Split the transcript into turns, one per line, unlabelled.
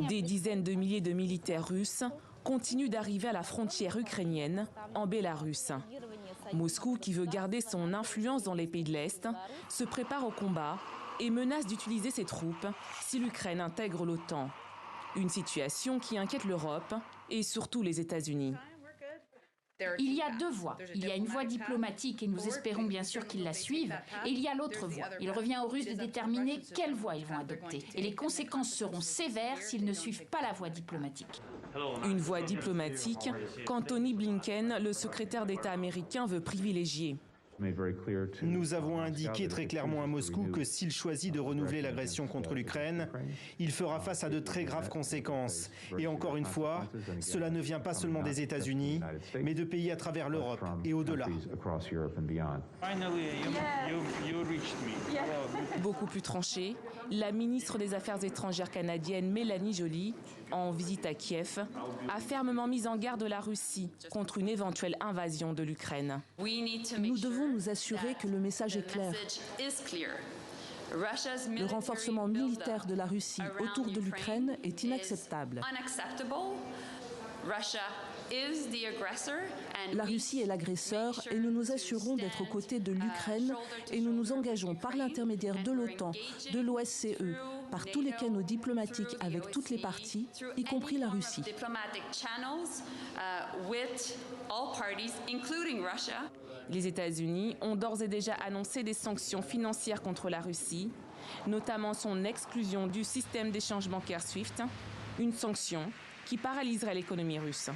Des dizaines de milliers de militaires russes continuent d'arriver à la frontière ukrainienne, en Bélarus. Moscou, qui veut garder son influence dans les pays de l'Est, se prépare au combat et menace d'utiliser ses troupes si l'Ukraine intègre l'OTAN. Une situation qui inquiète l'Europe et surtout les États-Unis.
Il y a deux voies. Il y a une voie diplomatique et nous espérons bien sûr qu'ils la suivent. Et il y a l'autre voie. Il revient aux Russes de déterminer quelle voie ils vont adopter. Et les conséquences seront sévères s'ils ne suivent pas la voie diplomatique.
Une voie diplomatique qu'Antony Blinken, le secrétaire d'État américain, veut privilégier.
Nous avons indiqué très clairement à Moscou que s'il choisit de renouveler l'agression contre l'Ukraine, il fera face à de très graves conséquences. Et encore une fois, cela ne vient pas seulement des États-Unis, mais de pays à travers l'Europe et au-delà.
Beaucoup plus tranchée, la ministre des Affaires étrangères canadienne Mélanie Joly, en visite à Kiev, a fermement mis en garde la Russie contre une éventuelle invasion de l'Ukraine.
Nous devons nous assurer que le message est clair. Le renforcement militaire de la Russie autour de l'Ukraine est inacceptable. La Russie est l'agresseur et nous nous assurons d'être aux côtés de l'Ukraine et nous nous engageons par l'intermédiaire de l'OTAN, de l'OSCE, par tous les canaux diplomatiques avec toutes les parties, y compris la Russie.
Les États-Unis ont d'ores et déjà annoncé des sanctions financières contre la Russie, notamment son exclusion du système d'échange bancaire SWIFT, une sanction qui paralyserait l'économie russe.